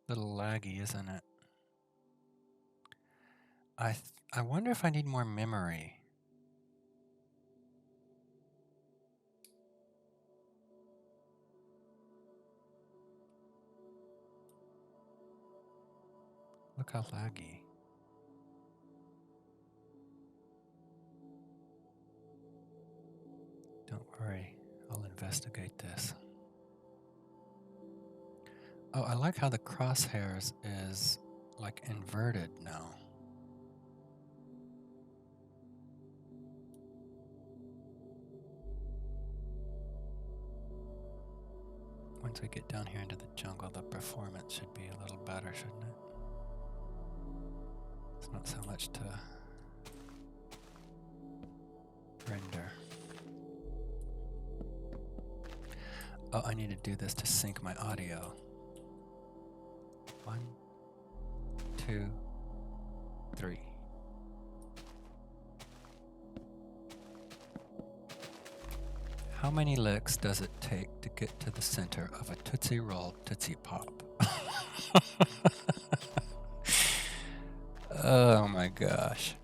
Little laggy, isn't it? I wonder if I need more memory. Look how laggy. Don't worry, I'll investigate this. Oh, I like how the crosshairs is like inverted now. Once we get down here into the jungle, the performance should be a little better, shouldn't it? It's not so much to render. Oh, I need to do this to sync my audio. 1, 2, 3. How many licks does it take to get to the center of a Tootsie Roll Tootsie Pop? Oh my gosh.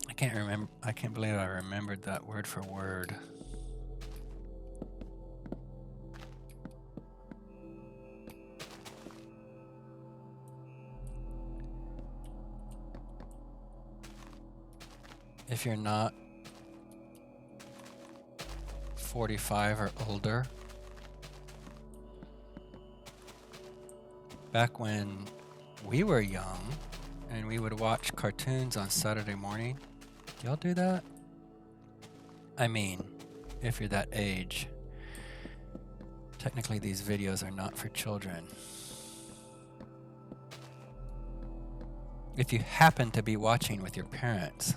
I can't believe I remembered that word for word. If you're not 45 or older, back when we were young and we would watch cartoons on Saturday morning, do y'all do that? I mean, if you're that age. Technically, these videos are not for children. If you happen to be watching with your parents,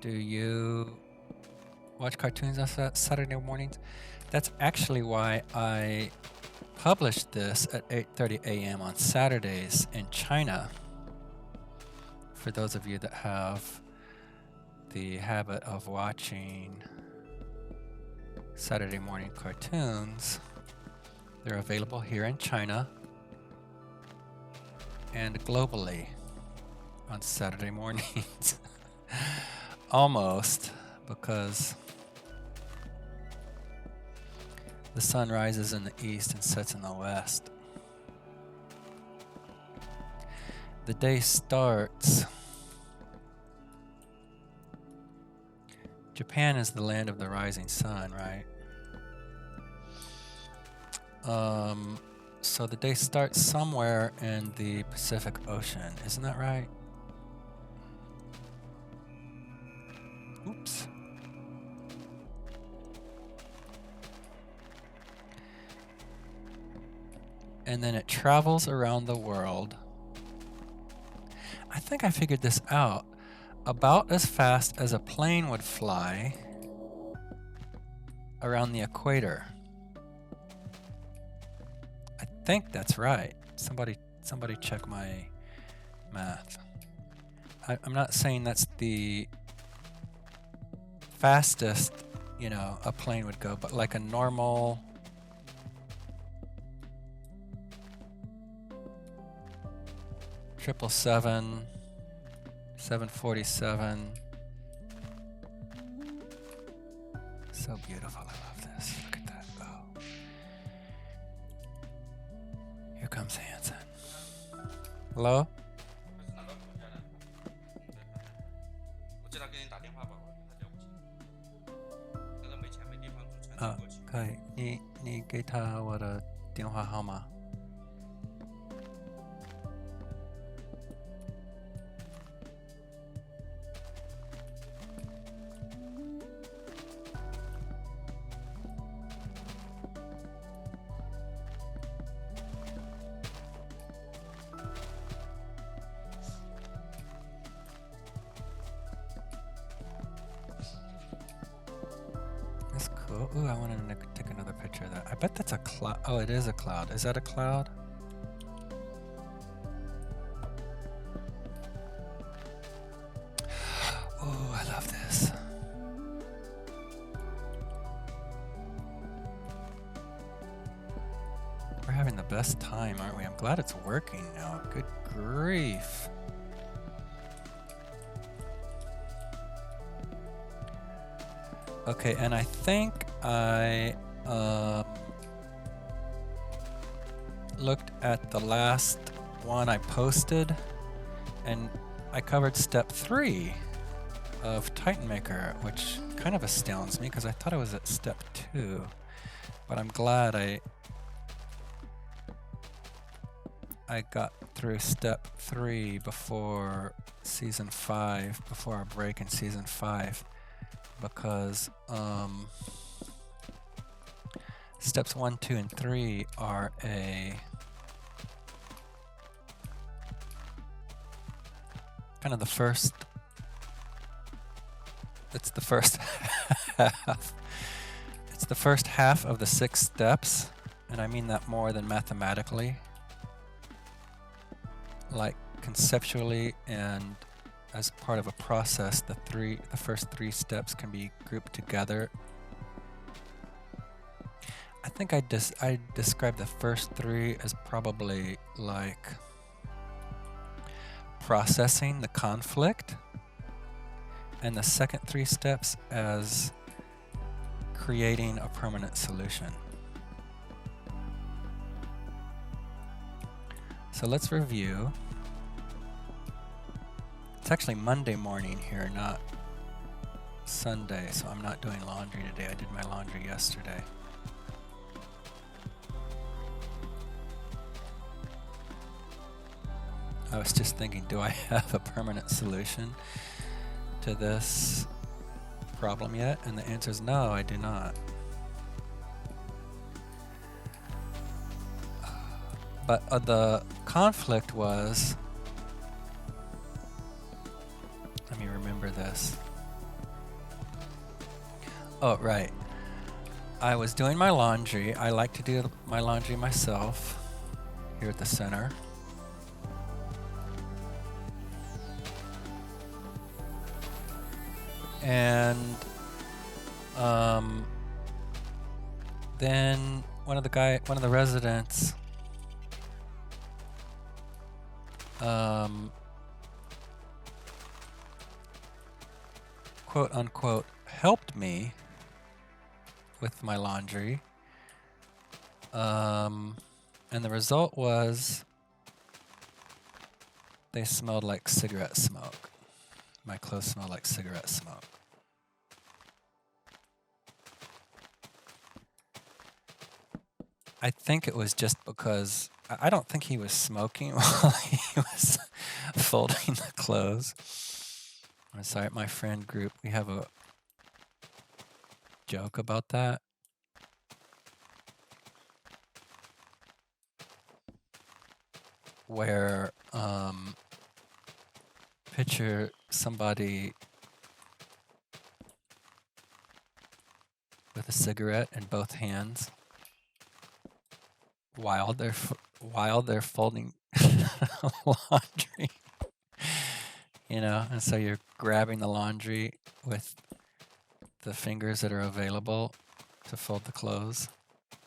do you watch cartoons on Saturday mornings? That's actually why I published this at 8:30 a.m. on Saturdays in China. For those of you that have the habit of watching Saturday morning cartoons, they're available here in China and globally on Saturday mornings. Almost, because the sun rises in the east and sets in the west. The day starts. Japan is the land of the rising sun, right? So the day starts somewhere in the Pacific Ocean, isn't that right? Oops. And then it travels around the world. I think I figured this out. About as fast as a plane would fly around the equator. I think that's right. Somebody check my math. I'm not saying that's the fastest, a plane would go, but like a normal 777, 747. So beautiful. I love this. Look at that. Oh. Here comes Hanson. Hello? Ah, 可以，你给他我的电话号码。Ooh, I want to take another picture of that. I bet that's a cloud. Oh, it is a cloud. Is that a cloud? Oh, I love this. We're having the best time, aren't we? I'm glad it's working now. Good grief. Okay, and I think I looked at the last one I posted, and I covered step 3 of Titan Maker, which kind of astounds me because I thought I was at step 2, but I'm glad I got through step 3 before season 5, before our break in season 5, because steps 1, 2, and 3 are a kind of the first, it's the first half. It's the first half of the 6 steps, and I mean that more than mathematically. Like conceptually and as part of a process, the first 3 steps can be grouped together. I think I described the first 3 as probably like processing the conflict, and the second 3 steps as creating a permanent solution. So let's review. It's actually Monday morning here, not Sunday, so I'm not doing laundry today. I did my laundry yesterday. I was just thinking, do I have a permanent solution to this problem yet? And the answer is no, I do not. But the conflict was, let me remember this. Oh, right. I was doing my laundry. I like to do my laundry myself here at the center. And then one of the residents quote unquote helped me with my laundry, and the result was they smelled like cigarette smoke. My clothes smelled like cigarette smoke. I think it was just because I don't think he was smoking while he was folding the clothes. I'm sorry, at my friend group, we have a joke about that. Where picture somebody with a cigarette in both hands while they're folding laundry, you know, and so you're grabbing the laundry with the fingers that are available to fold the clothes.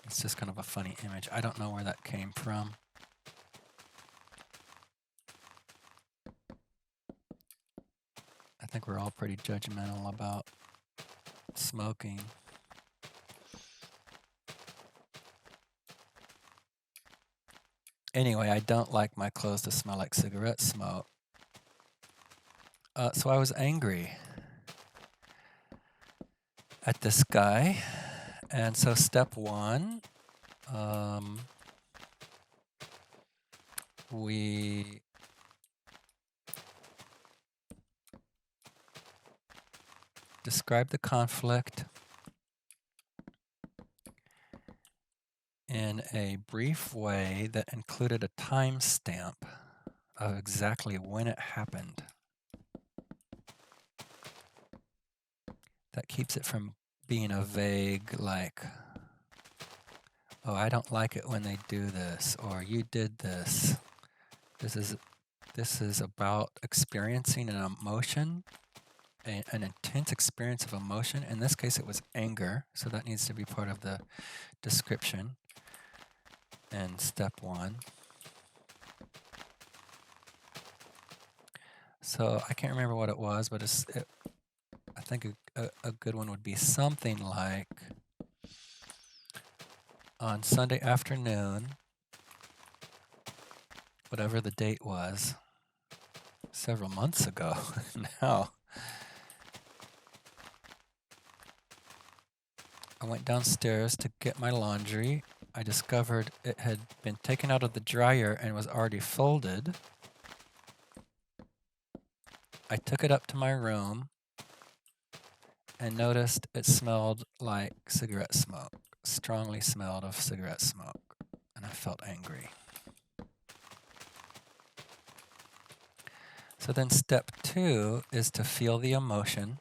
It's just kind of a funny image. I don't know where that came from. I think we're all pretty judgmental about smoking. Anyway, I don't like my clothes to smell like cigarette smoke. So I was angry at this guy. And so step 1, we describe the conflict in a brief way that included a timestamp of exactly when it happened. That keeps it from being a vague, like, oh, I don't like it when they do this, or you did this. This is about experiencing an emotion, an intense experience of emotion. In this case, it was anger, so that needs to be part of the description. in step 1. So I can't remember what it was, but I think a good one would be something like, on Sunday afternoon, whatever the date was, several months ago now, I went downstairs to get my laundry. I discovered it had been taken out of the dryer and was already folded. I took it up to my room and noticed it smelled like cigarette smoke, strongly smelled of cigarette smoke, and I felt angry. So then step 2 is to feel the emotion,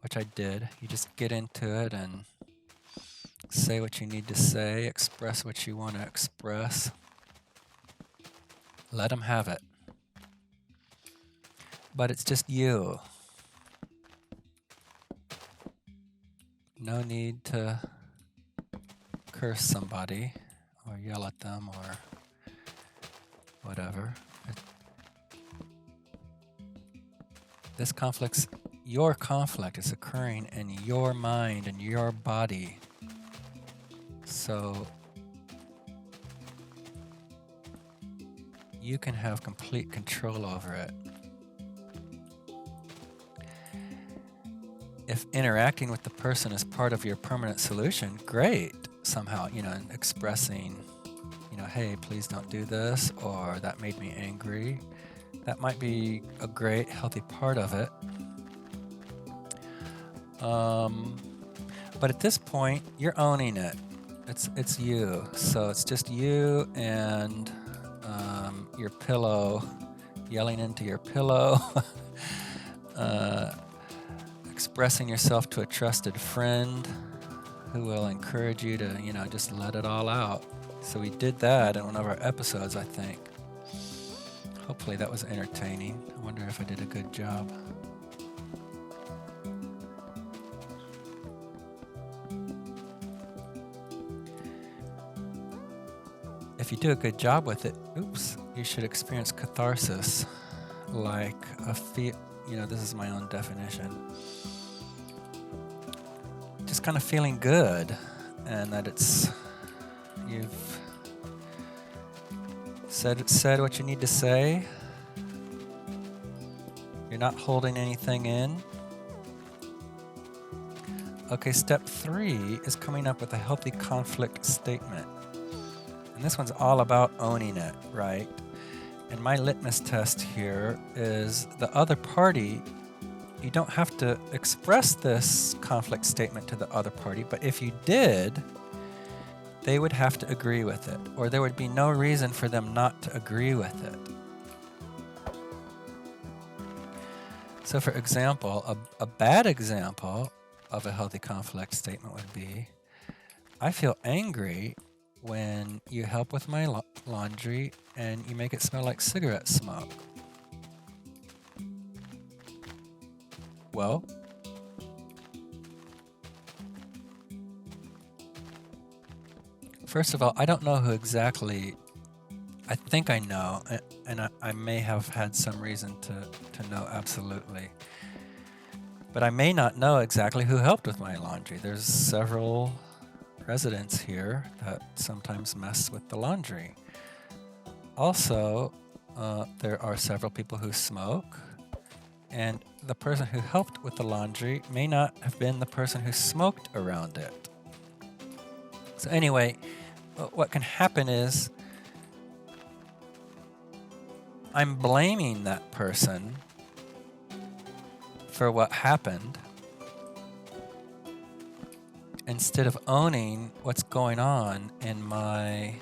which I did. You just get into it and say what you need to say, express what you want to express. Let them have it. But it's just you. No need to curse somebody or yell at them or whatever. This conflict's your conflict. It's occurring in your mind and your body. So you can have complete control over it. If interacting with the person is part of your permanent solution, great. Somehow, and expressing, hey, please don't do this, or that made me angry. That might be a great, healthy part of it. But at this point, you're owning it. It's you. So it's just you and your pillow, yelling into your pillow, expressing yourself to a trusted friend who will encourage you to, just let it all out. So we did that in one of our episodes, I think. Hopefully that was entertaining. I wonder if I did a good job. If you do a good job with it, you should experience catharsis, like this is my own definition. Just kind of feeling good, and that you've said what you need to say. You're not holding anything in. Okay, step 3 is coming up with a healthy conflict statement. And this one's all about owning it, right? And my litmus test here is the other party. You don't have to express this conflict statement to the other party, but if you did, they would have to agree with it, or there would be no reason for them not to agree with it. So for example, a bad example of a healthy conflict statement would be, I feel angry when you help with my laundry and you make it smell like cigarette smoke. Well, first of all, I don't know who exactly. I think I know, and I may have had some reason to know absolutely. But I may not know exactly who helped with my laundry. There's several residents here that sometimes mess with the laundry. Also, there are several people who smoke, and the person who helped with the laundry may not have been the person who smoked around it. So anyway, what can happen is I'm blaming that person for what happened instead of owning what's going on in my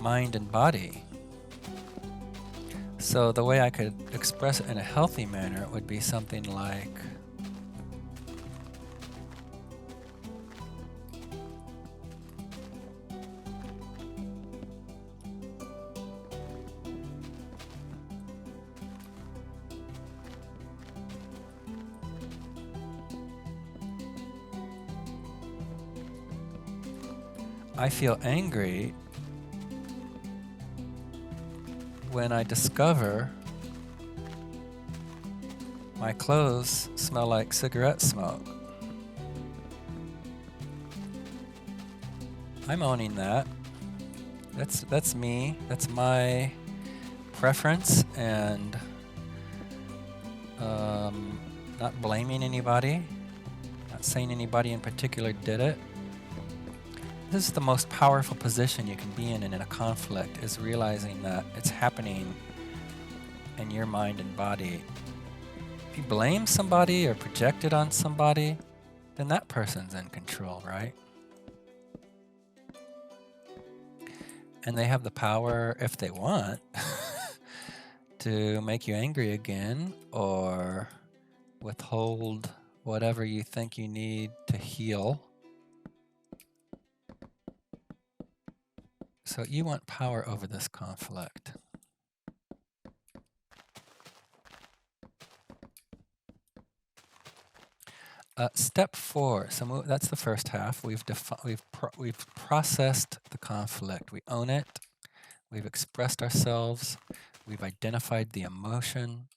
mind and body. So the way I could express it in a healthy manner would be something like, I feel angry when I discover my clothes smell like cigarette smoke. I'm owning that. That's me. That's my preference, and not blaming anybody, not saying anybody in particular did it. This is the most powerful position you can be in a conflict, is realizing that it's happening in your mind and body. If you blame somebody or project it on somebody, then that person's in control, right? And they have the power, if they want, to make you angry again or withhold whatever you think you need to heal. So you want power over this conflict. Step 4. So that's the first half. We've processed the conflict. We own it. We've expressed ourselves. We've identified the emotion.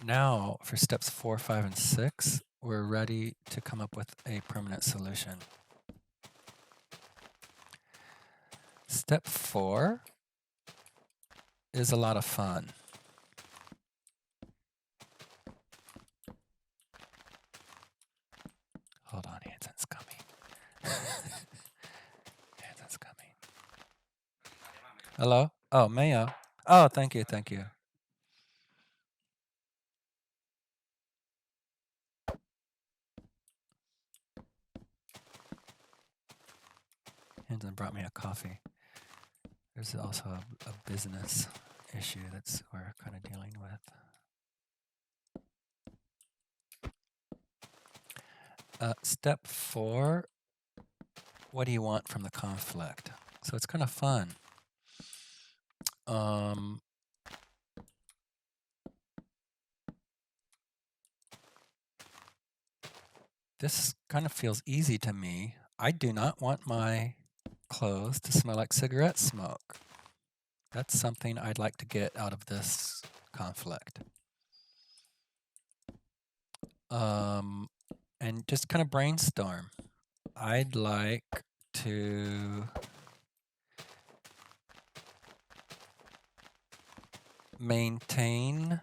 Now, for steps 4, 5, and 6, we're ready to come up with a permanent solution. Step 4 is a lot of fun. Hold on, Hanson's coming. Hanson's coming. Hello? Oh, Mayo. Oh, thank you, thank you. Hanson brought me a coffee. There's also a business issue that's we're kind of dealing with. Step 4, what do you want from the conflict? So it's kind of fun. This kind of feels easy to me. I do not want my clothes to smell like cigarette smoke. That's something I'd like to get out of this conflict. And just kind of brainstorm. I'd like to maintain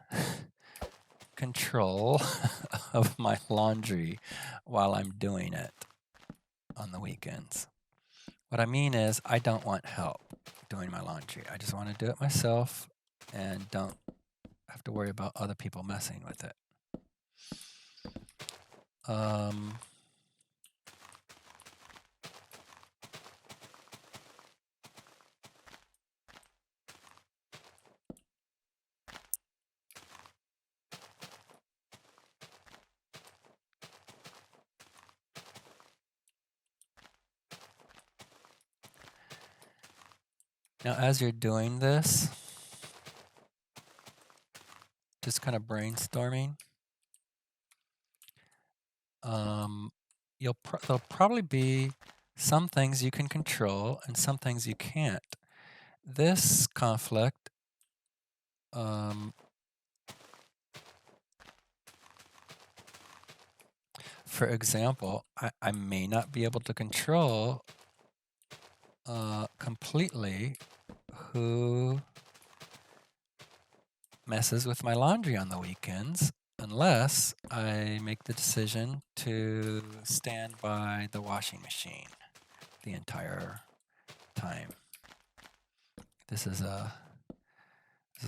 control of my laundry while I'm doing it on the weekends. What I mean is, I don't want help doing my laundry. I just want to do it myself and don't have to worry about other people messing with it. Now, as you're doing this, just kind of brainstorming, there'll probably be some things you can control and some things you can't. This conflict, for example, I may not be able to control completely who messes with my laundry on the weekends, unless I make the decision to stand by the washing machine the entire time. There's a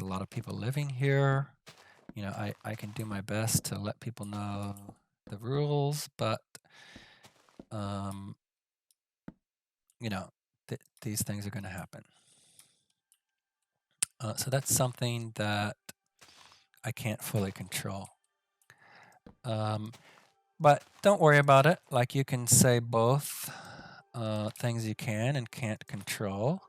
lot of people living here. You know, I can do my best to let people know the rules, but you know, these things are going to happen. So that's something that I can't fully control. But don't worry about it. Like, you can say both things you can and can't control.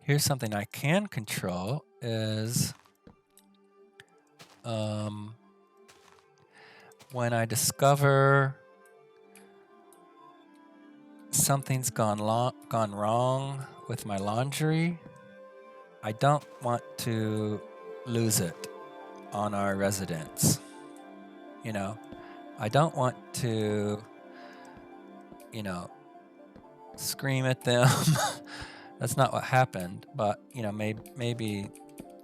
Here's something I can control is When I discover something's gone wrong with my laundry, I don't want to lose it on our residents. You know, I don't want to, you know, scream at them. That's not what happened, but you know, maybe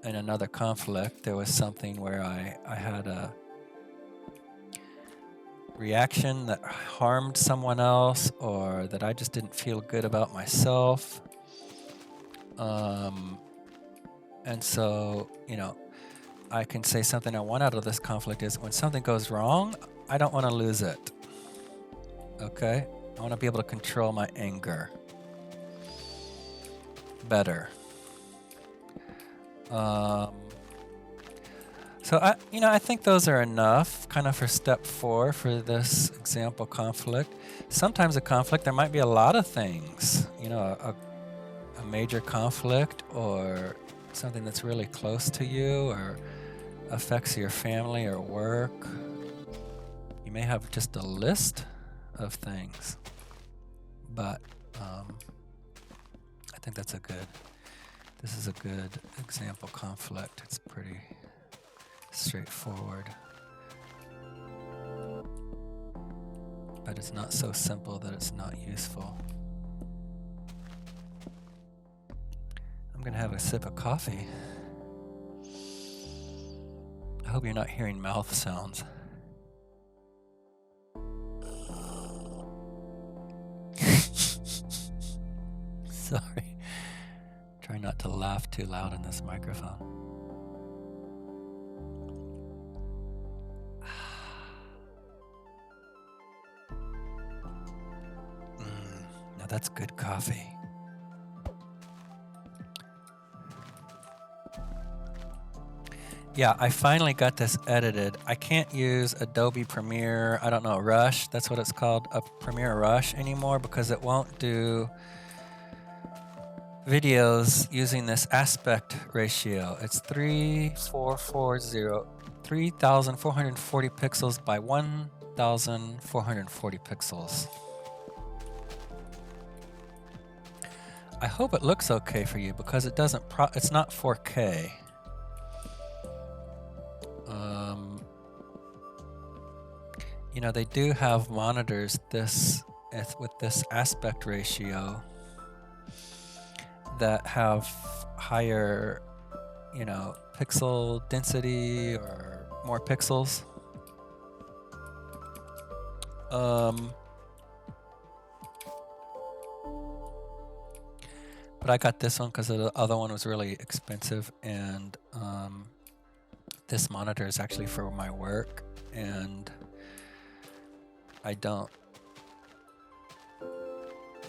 in another conflict there was something where I had a reaction that harmed someone else, or that I just didn't feel good about myself. And so, you know, I can say something I want out of this conflict is when something goes wrong, I don't want to lose it. Okay? I want to be able to control my anger better. So I think those are enough kind of for step 4 for this example conflict. Sometimes a conflict, there might be a lot of things, you know, a major conflict or something that's really close to you or affects your family or work. You may have just a list of things, but I think this is a good example conflict. It's pretty straightforward, but it's not so simple that it's not useful. I'm gonna have a sip of coffee. I hope you're not hearing mouth sounds. Sorry. Try not to laugh too loud in this microphone. Now that's good coffee. Yeah, I finally got this edited. I can't use Adobe Premiere, I don't know, Rush, that's what it's called, a Premiere Rush anymore because it won't do videos using this aspect ratio. It's 3,440 pixels by 1,440 pixels. I hope it looks okay for you because it doesn't. It's not 4K. You know, they do have monitors with this aspect ratio that have higher, you know, pixel density or more pixels. But I got this one because the other one was really expensive, and this monitor is actually for my work, and I don't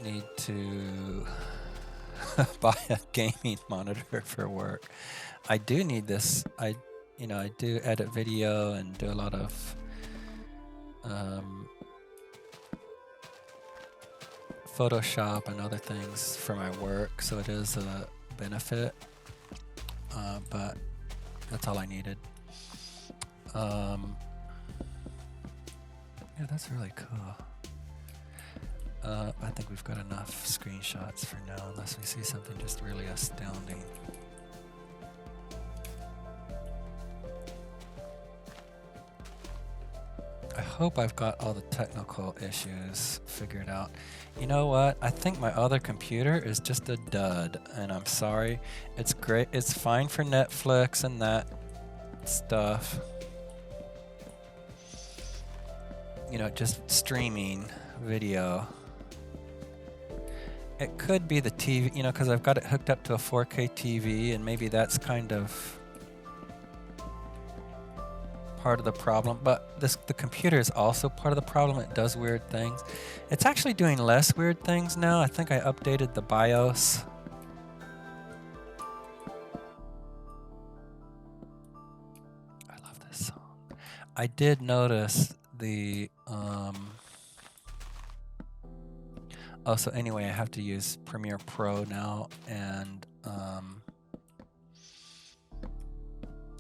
need to buy a gaming monitor for work. I do need this. I do edit video and do a lot of Photoshop and other things for my work, so it is a benefit, but that's all I needed. Yeah, that's really cool. I think we've got enough screenshots for now, unless we see something just really astounding. I hope I've got all the technical issues figured out. You know what? I think my other computer is just a dud, and I'm sorry. It's great. It's fine for Netflix and that stuff. You know, just streaming video. It could be the TV, you know, because I've got it hooked up to a 4K TV, and maybe that's kind of part of the problem. But the computer is also part of the problem. It does weird things. It's actually doing less weird things now. I think I updated the BIOS. I love this song. I did notice the oh, so anyway, I have to use Premiere Pro now, and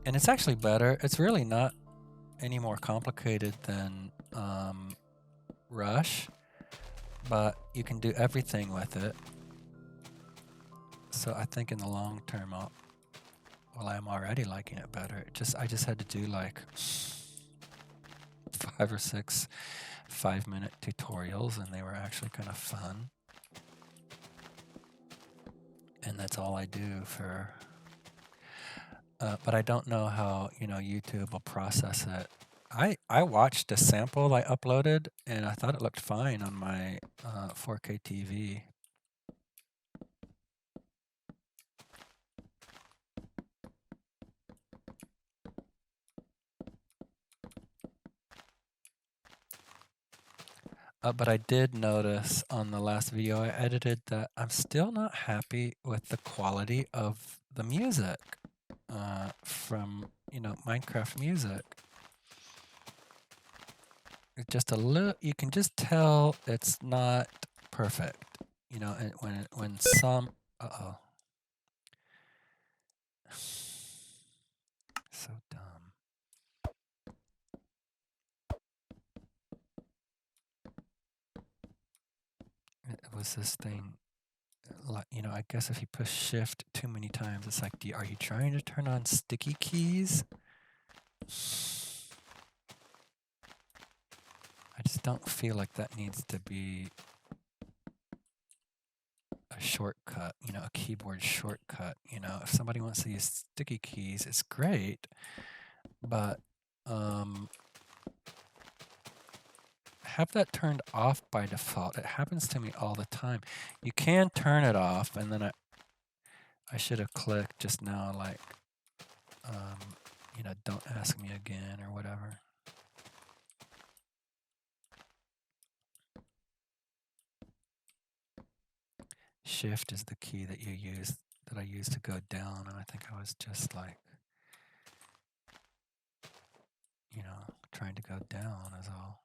And it's actually better. It's really not any more complicated than Rush, but you can do everything with it. So I think in the long term, I'm already liking it better. I just had to do like 5 or 6 5-minute tutorials, and they were actually kind of fun. And that's all I do for. But I don't know how YouTube will process it. I watched a sample I uploaded, and I thought it looked fine on my 4K TV. But I did notice on the last video I edited that I'm still not happy with the quality of the music from Minecraft music. It's just a little. You can just tell it's not perfect. And when some. Uh-oh. So dumb. It was this thing. I guess if you push shift too many times, it's like, are you trying to turn on sticky keys? I just don't feel like that needs to be a shortcut, a keyboard shortcut. If somebody wants to use sticky keys, it's great, but have that turned off by default. It happens to me all the time. You can turn it off, and then I should have clicked just now, like, don't ask me again or whatever. Shift is the key that I use to go down, and I think I was just like, trying to go down is all.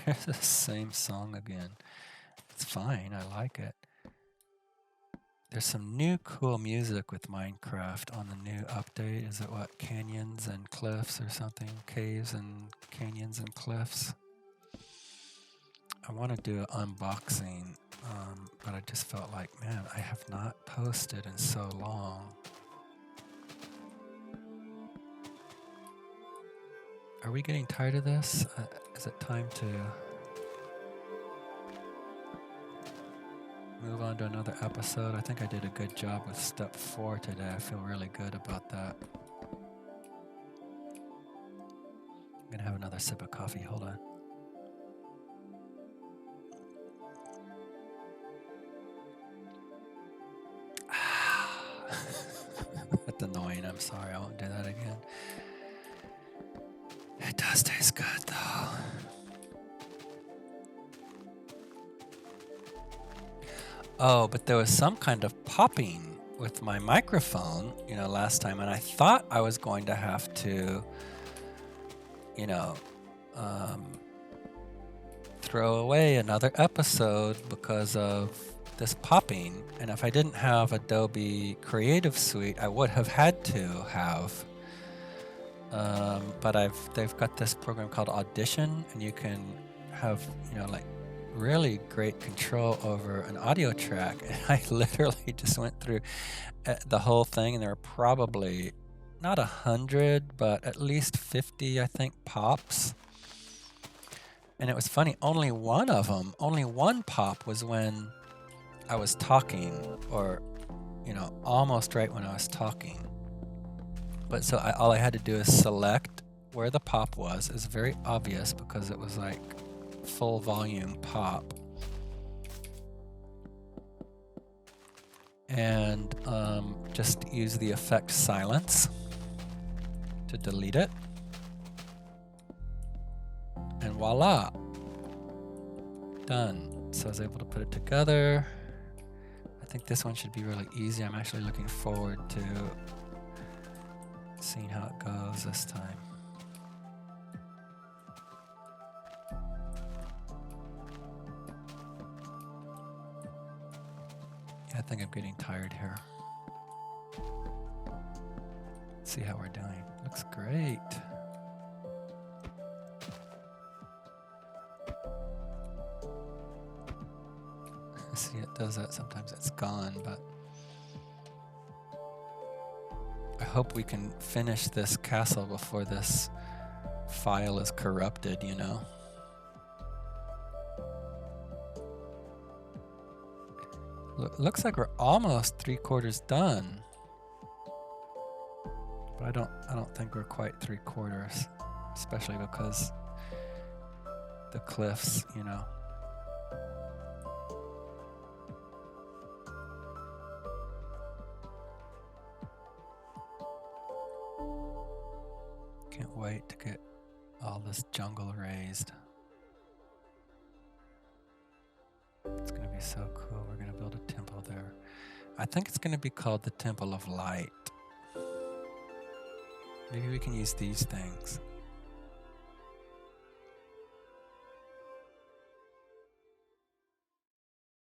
It's the same song again. It's fine, I like it. There's some new cool music with Minecraft on the new update. Is it what, canyons and cliffs or something? Caves and canyons and cliffs? I want to do an unboxing, but I just felt like, man, I have not posted in so long. Are we getting tired of this? Is it time to move on to another episode? I think I did a good job with step 4 today. I feel really good about that. I'm gonna have another sip of coffee. Hold on. That's annoying. I'm sorry. I won't do that again. It does taste good though. Oh, but there was some kind of popping with my microphone, last time, and I thought I was going to have to, throw away another episode because of this popping. And if I didn't have Adobe Creative Suite, I would have had to have. But they've got this program called Audition, and you can have, like, really great control over an audio track. And I literally just went through the whole thing, and there were probably not 100, but at least 50, I think, pops. And it was funny, only one pop was when I was talking, or, almost right when I was talking. But so all I had to do is select where the pop was. It's very obvious because it was like full volume pop. And just use the effect silence to delete it. And voila, done. So I was able to put it together. I think this one should be really easy. I'm actually looking forward to seeing how it goes this time. think I'm getting tired here. Let's see how we're doing. Looks great. See, it does that. Sometimes it's gone, but I hope we can finish this castle before this file is corrupted, you know. Looks like we're almost 3/4 done. But I don't think we're quite 3/4, especially because the cliffs, you know. Can't wait to get all this jungle raised. It's going to be so cool. We're going to build a temple there. I think it's going to be called the Temple of Light. Maybe we can use these things.